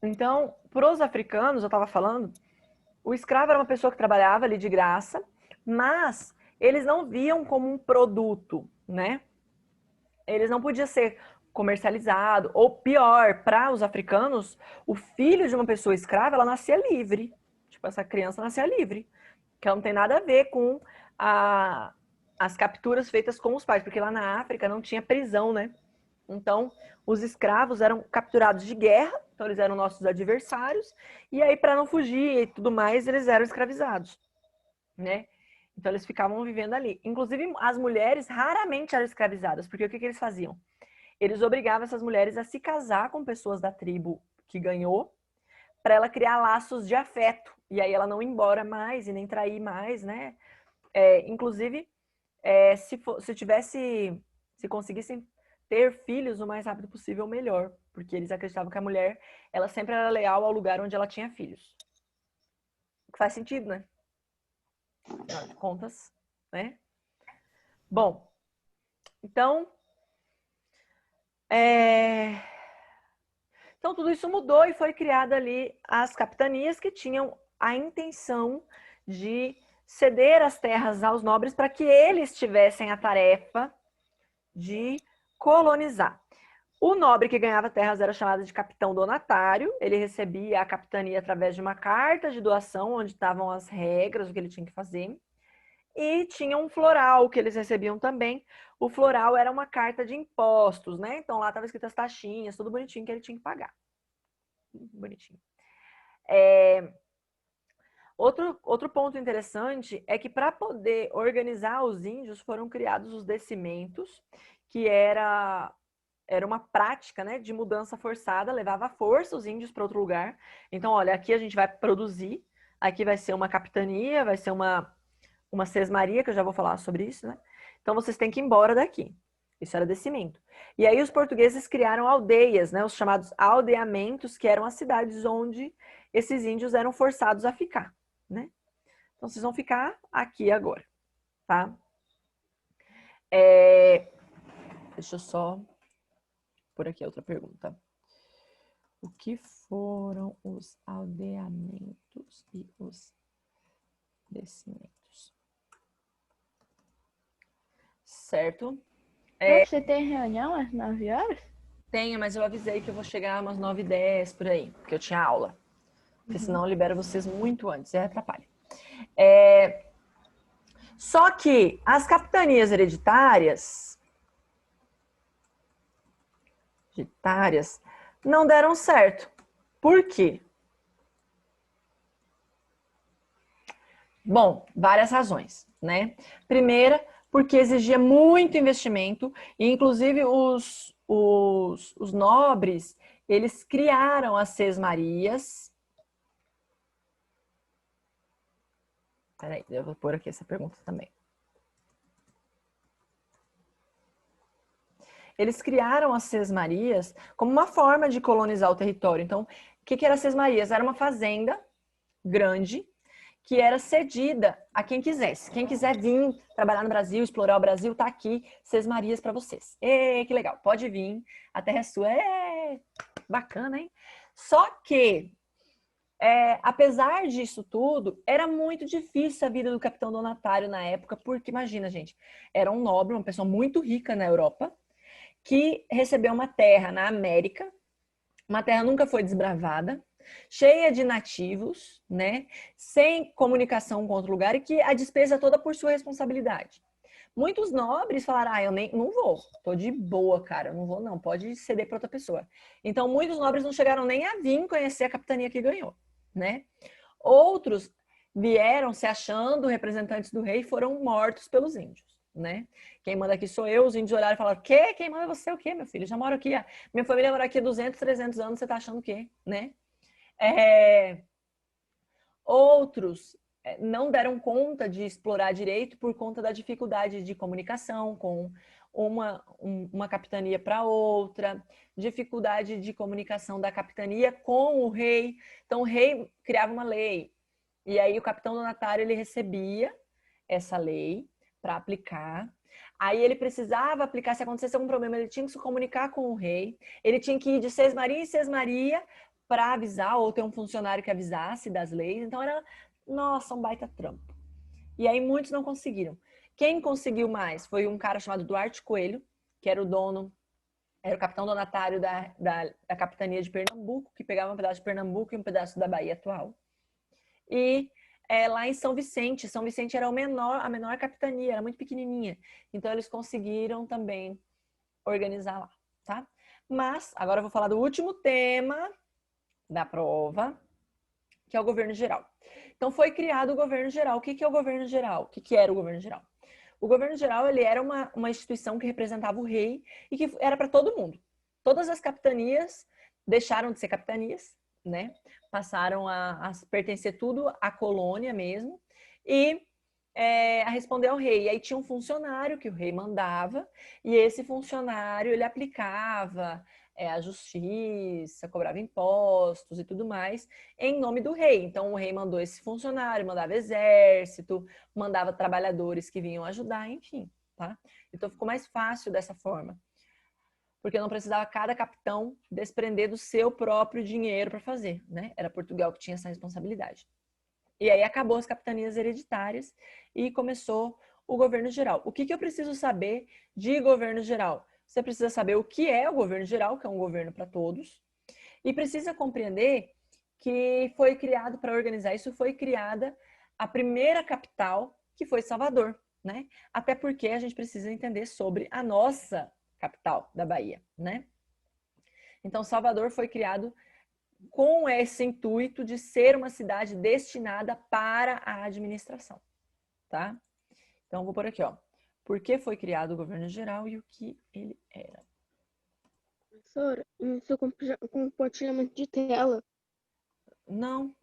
Então, para os africanos, eu estava falando, o escravo era uma pessoa que trabalhava ali de graça, mas eles não viam como um produto, né? Eles não podiam ser comercializado, ou pior, para os africanos, o filho de uma pessoa escrava, ela nascia livre. Tipo, essa criança nascia livre, que ela não tem nada a ver com a, as capturas feitas com os pais, porque lá na África não tinha prisão, né? Então, os escravos eram capturados de guerra, então eles eram nossos adversários, e aí para não fugir e tudo mais, eles eram escravizados, né? Então eles ficavam vivendo ali. Inclusive, as mulheres raramente eram escravizadas, porque o que eles faziam? Eles obrigavam essas mulheres a se casar com pessoas da tribo que ganhou, para ela criar laços de afeto, e aí ela não ir embora mais e nem trair mais, né? Inclusive, se tivesse, se conseguissem ter filhos o mais rápido possível, melhor, porque eles acreditavam que a mulher, ela sempre era leal ao lugar onde ela tinha filhos. O que faz sentido, né? Afinal de contas, né? Bom, então, é... então tudo isso mudou e foi criada ali as capitanias que tinham a intenção de ceder as terras aos nobres para que eles tivessem a tarefa de colonizar. O nobre que ganhava terras era chamado de capitão donatário. Ele recebia a capitania através de uma carta de doação, onde estavam as regras, o que ele tinha que fazer. E tinha um floral que eles recebiam também. O floral era uma carta de impostos, né? Então lá estava escrito as taxinhas, tudo bonitinho que ele tinha que pagar. Bonitinho. Outro ponto interessante é que para poder organizar os índios foram criados os descimentos, que era uma prática, né, de mudança forçada, levava à força os índios para outro lugar. Então, olha, aqui a gente vai produzir, aqui vai ser uma capitania, vai ser uma sesmaria, que eu já vou falar sobre isso, né? Então, vocês têm que ir embora daqui. Isso era descimento. E aí os portugueses criaram aldeias, né, os chamados aldeamentos, que eram as cidades onde esses índios eram forçados a ficar, né? Então, vocês vão ficar aqui agora, tá? Deixa eu só por aqui outra pergunta. O que foram os aldeamentos e os descimentos? Certo? Hoje você tem reunião às 9 horas? Tenho, mas eu avisei que eu vou chegar umas 9h10 por aí, porque eu tinha aula. Porque senão eu libero vocês muito antes, e atrapalha. Só que as capitanias hereditárias não deram certo. Por quê? Bom, várias razões, né? Primeira, porque exigia muito investimento, e inclusive os nobres, eles criaram as sesmarias. Peraí, eu vou pôr aqui essa pergunta também. Eles criaram as sesmarias como uma forma de colonizar o território. Então, o que era sesmarias? Era uma fazenda grande que era cedida a quem quisesse. Quem quiser vir trabalhar no Brasil, explorar o Brasil, tá aqui, Sesmarias para vocês. Ê, que legal, pode vir, a terra é sua. Bacana, hein? Só que, apesar disso tudo, era muito difícil a vida do capitão donatário na época, porque imagina, gente, era um nobre, uma pessoa muito rica na Europa, que recebeu uma terra na América, uma terra nunca foi desbravada, cheia de nativos, né? Sem comunicação com outro lugar e que a despesa é toda por sua responsabilidade. Muitos nobres falaram: eu nem não vou, tô de boa, cara, eu não vou não, pode ceder para outra pessoa. Então muitos nobres não chegaram nem a vir conhecer a capitania que ganhou, né? Outros vieram se achando representantes do rei e foram mortos pelos índios, né? Quem manda aqui sou eu. Os índios olharam e falaram: "Quê? Quem manda você o quê, meu filho? Já moro aqui, minha família mora aqui há 200, 300 anos, você tá achando o quê?", né? Outros não deram conta de explorar direito por conta da dificuldade de comunicação com uma capitania para outra, dificuldade de comunicação da capitania com o rei. Então o rei criava uma lei e aí o capitão donatário ele recebia essa lei para aplicar. Aí ele precisava aplicar, se acontecesse algum problema, ele tinha que se comunicar com o rei, ele tinha que ir de sesmaria em sesmaria para avisar ou ter um funcionário que avisasse das leis. Então era, nossa, um baita trampo. E aí muitos não conseguiram. Quem conseguiu mais foi um cara chamado Duarte Coelho, que era o dono, era o capitão donatário da capitania de Pernambuco, que pegava um pedaço de Pernambuco e um pedaço da Bahia atual. E lá em São Vicente era a menor capitania, era muito pequenininha. Então eles conseguiram também organizar lá, tá? Mas agora eu vou falar do último tema da prova, que é o governo geral. Então foi criado o governo geral. O que é o governo geral? O que era o governo geral? O governo geral ele era uma instituição que representava o rei e que era para todo mundo. Todas as capitanias deixaram de ser capitanias, né? Passaram a pertencer tudo à colônia mesmo e a responder ao rei. E aí tinha um funcionário que o rei mandava e esse funcionário ele aplicava a justiça, cobrava impostos e tudo mais em nome do rei. Então o rei mandou esse funcionário, mandava exército, mandava trabalhadores que vinham ajudar, enfim, tá? Então ficou mais fácil dessa forma. Porque não precisava cada capitão desprender do seu próprio dinheiro para fazer, né? Era Portugal que tinha essa responsabilidade. E aí acabou as capitanias hereditárias e começou o governo geral. O que eu preciso saber de governo geral? Você precisa saber o que é o governo geral, que é um governo para todos, e precisa compreender que foi criado para organizar isso, foi criada a primeira capital, que foi Salvador, né? Até porque a gente precisa entender sobre a nossa capital da Bahia, né? Então Salvador foi criado com esse intuito de ser uma cidade destinada para a administração, tá? Então, vou por aqui, ó. Por que foi criado o governo geral e o que ele era? Professora, no seu compartilhamento de tela. Não.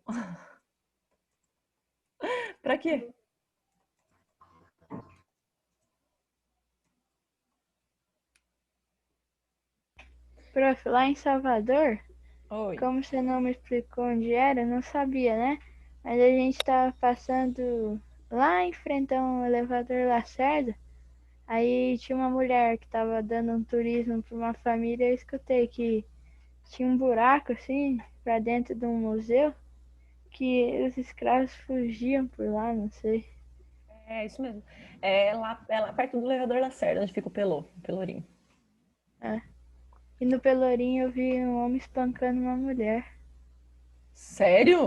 Para quê? Prof, lá em Salvador, Oi. como você não me explicou onde era, eu não sabia, né? Mas a gente tava passando lá em frente a um elevador Lacerda. Aí tinha uma mulher que tava dando um turismo para uma família. Eu escutei que tinha um buraco assim para dentro de um museu que os escravos fugiam por lá, não sei. É isso mesmo. É lá perto do elevador Lacerda, onde fica o Pelourinho. É. E no Pelourinho eu vi um homem espancando uma mulher. Sério?